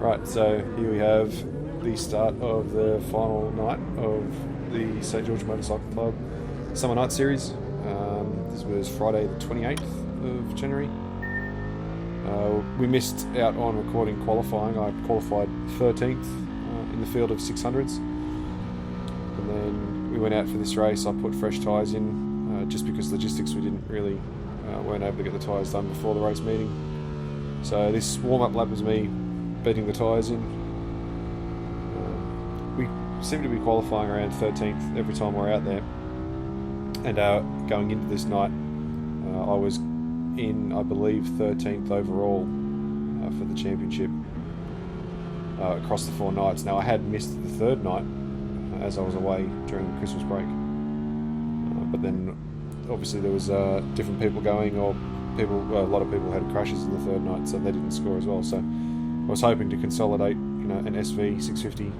Right, so here we have the start of the final night of the St George Motorcycle Club Summer Night Series. This was Friday the 28th of January. We missed out on recording qualifying. I qualified 13th in the field of 600s. And then we went out for this race. I put fresh tyres in just because logistics we didn't really weren't able to get the tyres done before the race meeting. So this warm-up lap was me beating the tyres in. We seem to be qualifying around 13th every time we're out there. And going into this night, I was in, I believe, 13th overall for the championship across the 4 nights. Now I had missed the 3rd night as I was away during the Christmas break. But then obviously there was different people going, or a lot of people had crashes in the 3rd night, so they didn't score as well. So I was hoping to consolidate, an SV 650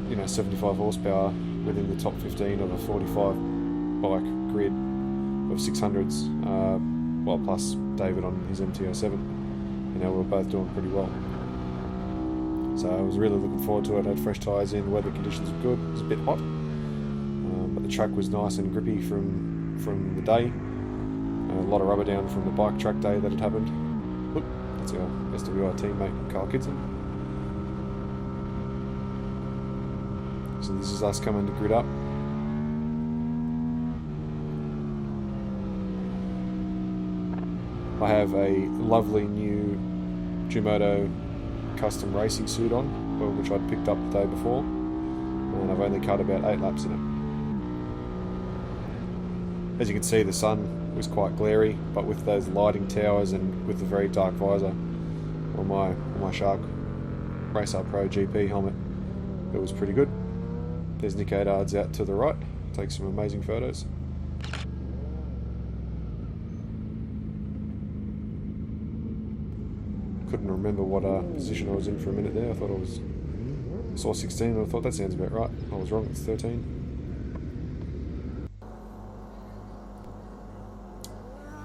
with 75 horsepower within the top 15 of a 45 bike grid of 600s. Well, plus David on his MT-07. We were both doing pretty well. So I was really looking forward to it. I had fresh tyres in. The weather conditions were good. It was a bit hot, but the track was nice and grippy from the day. A lot of rubber down from the bike track day that had happened. Look, that's our SWI teammate Carl Kitson. So this is us coming to grid up. I have a lovely new Jumoto custom racing suit on, which I'd picked up the day before, and I've only cut about 8 laps in it. As you can see, the sun was quite glary, but with those lighting towers and with the very dark visor on my Shark Racer Pro GP helmet, it was pretty good. There's Nick Adards out to the right, takes some amazing photos. Couldn't remember what position I was in for a minute there. I thought I saw 16 and I thought that sounds about right. I was wrong, it's 13.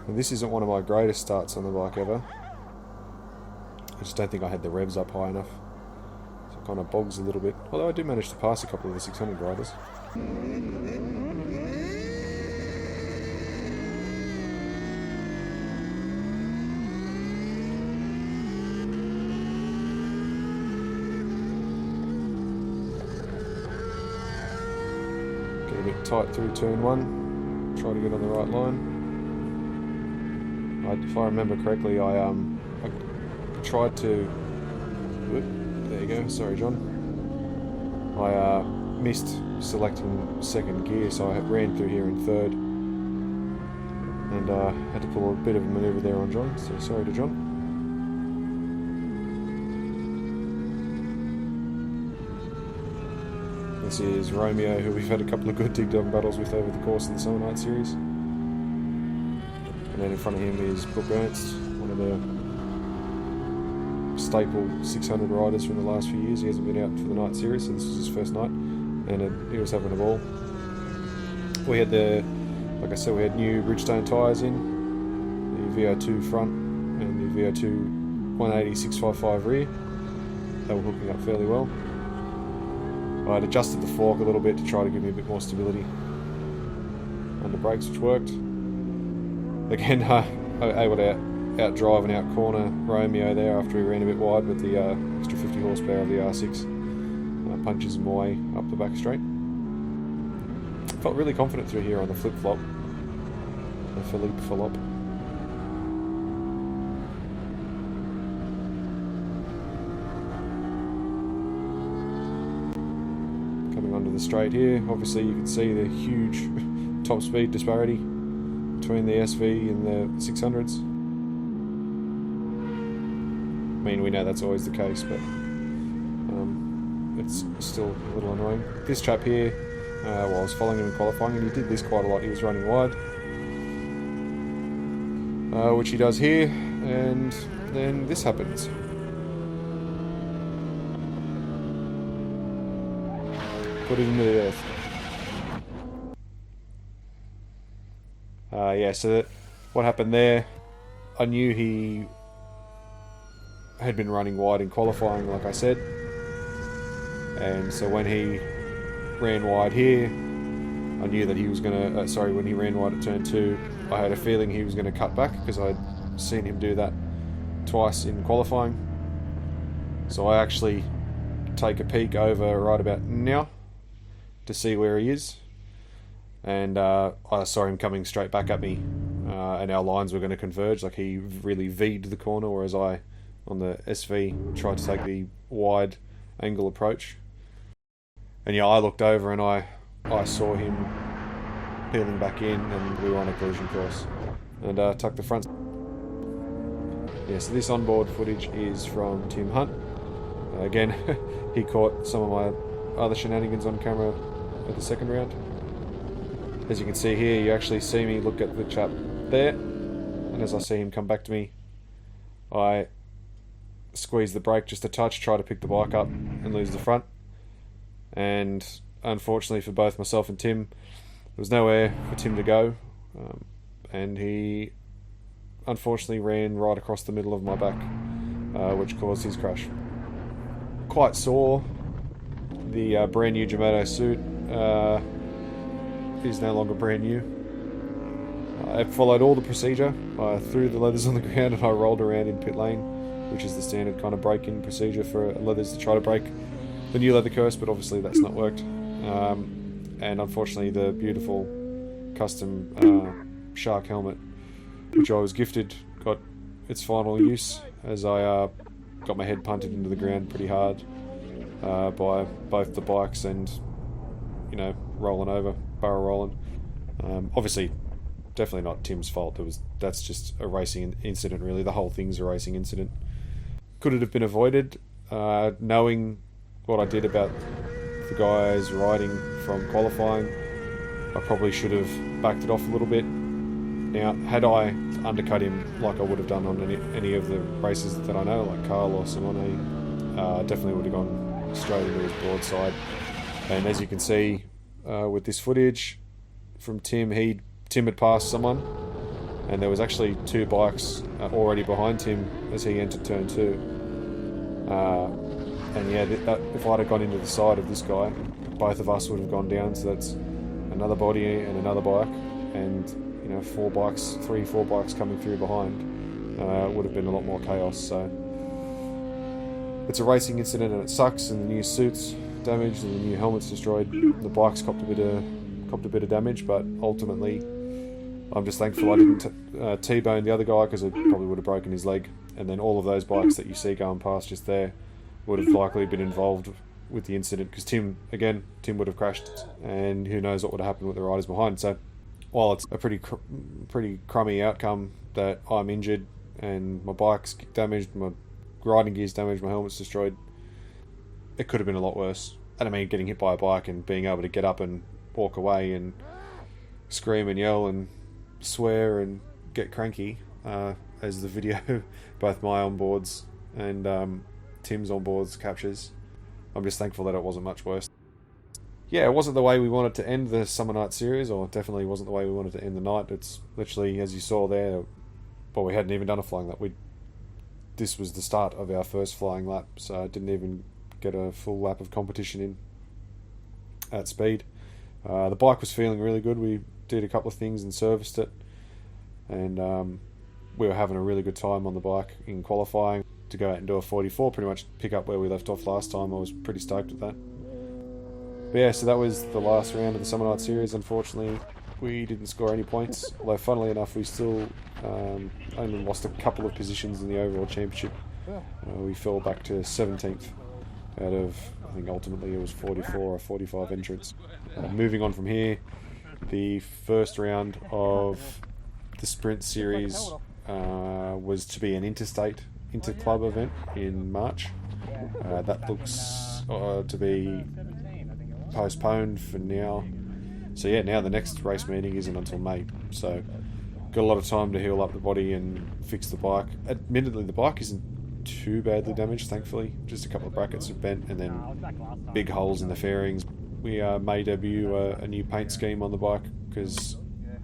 And this isn't one of my greatest starts on the bike ever. I just don't think I had the revs up high enough. So it kind of bogs a little bit. Although I did manage to pass a couple of the 600 riders. Get a bit tight through turn 1. Try to get on the right line. If I remember correctly, I tried to... There you go, sorry John. I missed selecting 2nd gear, so I ran through here in 3rd. And had to pull a bit of a manoeuvre there on John, so sorry to John. This is Romeo, who we've had a couple of good dig dog battles with over the course of the Summer Night Series. And then in front of him is Brooke Ernst, one of the staple 600 riders from the last few years. He hasn't been out for the night series, so this was his first night, and he was having a ball. We had like I said, we had new Bridgestone tyres in, the VO2 front and the VO2 180 655 rear. They were hooking up fairly well. I had adjusted the fork a little bit to try to give me a bit more stability under brakes, which worked. Again, I was able to out-drive and out-corner Romeo there after he ran a bit wide with the extra 50 horsepower of the R6. Punches my way up the back straight. Felt really confident through here on the flip-flop. The Philippe Philop. Coming onto the straight here, obviously you can see the huge top speed disparity between the SV and the 600s. I mean, we know that's always the case, but it's still a little annoying. This chap here, I was following him in qualifying, and he did this quite a lot. He was running wide, which he does here, and then this happens. Put it into the earth. Yeah, so what happened there, I knew he had been running wide in qualifying, like I said. And so when he ran wide here, I knew that he was going to... when he ran wide at turn 2, I had a feeling he was going to cut back because I'd seen him do that twice in qualifying. So I actually take a peek over right about now to see where he is. And I saw him coming straight back at me. And our lines were going to converge. Like, he really V'd the corner, whereas I, on the SV, tried to take the wide angle approach. And yeah, I looked over and I saw him peeling back in, and we were on a collision course. And tucked the front. Yeah, so this onboard footage is from Tim Hunt. Again, he caught some of my other shenanigans on camera at the second round. As you can see here, you actually see me look at the chap there, and as I see him come back to me, I squeeze the brake just a touch, try to pick the bike up and lose the front. And unfortunately for both myself and Tim, there was nowhere for Tim to go, and he unfortunately ran right across the middle of my back, which caused his crash. Quite sore. The brand new Yamato suit is no longer brand new. I followed all the procedure. I threw the leathers on the ground and I rolled around in pit lane, which is the standard kind of break-in procedure for leathers to try to break the new leather curse, but obviously that's not worked. And unfortunately the beautiful custom shark helmet, which I was gifted, got its final use as I got my head punted into the ground pretty hard by both the bikes and, you know, rolling over, barrel rolling. Obviously, definitely not Tim's fault. That's just a racing incident, really. The whole thing's a racing incident. Could it have been avoided? Knowing what I did about the guys riding from qualifying, I probably should have backed it off a little bit. Now, had I undercut him like I would have done on any of the races that I know, like Carl or Simone, definitely would have gone straight into his broadside. And as you can see with this footage from Tim, Tim had passed someone, and there was actually two bikes already behind Tim as he entered turn 2. And yeah, if I'd have gone into the side of this guy, both of us would have gone down. So that's another body and another bike, and you know, 4 bikes coming through behind. Would have been a lot more chaos. So it's a racing incident and it sucks, and the new suits damaged and the new helmet's destroyed. The bike's copped a bit of damage, but ultimately I'm just thankful I didn't T-bone the other guy, because it probably would have broken his leg. And then all of those bikes that you see going past just there would have likely been involved with the incident, because Tim would have crashed, and who knows what would have happened with the riders behind. So while it's a pretty crummy outcome that I'm injured and my bike's damaged, my riding gear's damaged, my helmet's destroyed, it could have been a lot worse. And I mean, getting hit by a bike and being able to get up and walk away and scream and yell and swear and get cranky, as the video, both my onboards and Tim's onboards captures. I'm just thankful that it wasn't much worse. Yeah, it wasn't the way we wanted to end the Summer Night Series, or definitely wasn't the way we wanted to end the night. It's literally, as you saw there, well, we hadn't even done a flying lap. This was the start of our first flying lap, so I didn't even get a full lap of competition in at speed. The bike was feeling really good. We did a couple of things and serviced it, and we were having a really good time on the bike in qualifying. To go out and do a 44, pretty much pick up where we left off last time. I was pretty stoked with that. But yeah, so that was the last round of the Summer Night Series. Unfortunately, we didn't score any points, although funnily enough we still only lost a couple of positions in the overall championship. We fell back to 17th out of, I think ultimately it was 44 or 45 entrants. Moving on from here, the first round of the Sprint Series was to be an inter-club event in March. That looks to be postponed for now. So yeah, now the next race meeting isn't until May. So got a lot of time to heal up the body and fix the bike. Admittedly, the bike isn't too badly damaged, thankfully. Just a couple of brackets have bent and then big holes in the fairings. We may debut a new paint scheme on the bike, because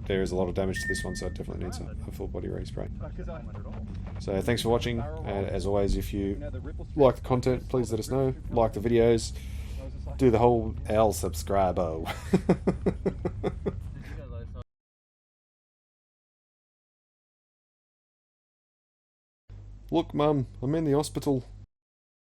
there is a lot of damage to this one, so it definitely needs a full body respray. So thanks for watching. As always, if you like the content, please let us know. Like the videos. Do the whole L subscribo. Look, Mum, I'm in the hospital.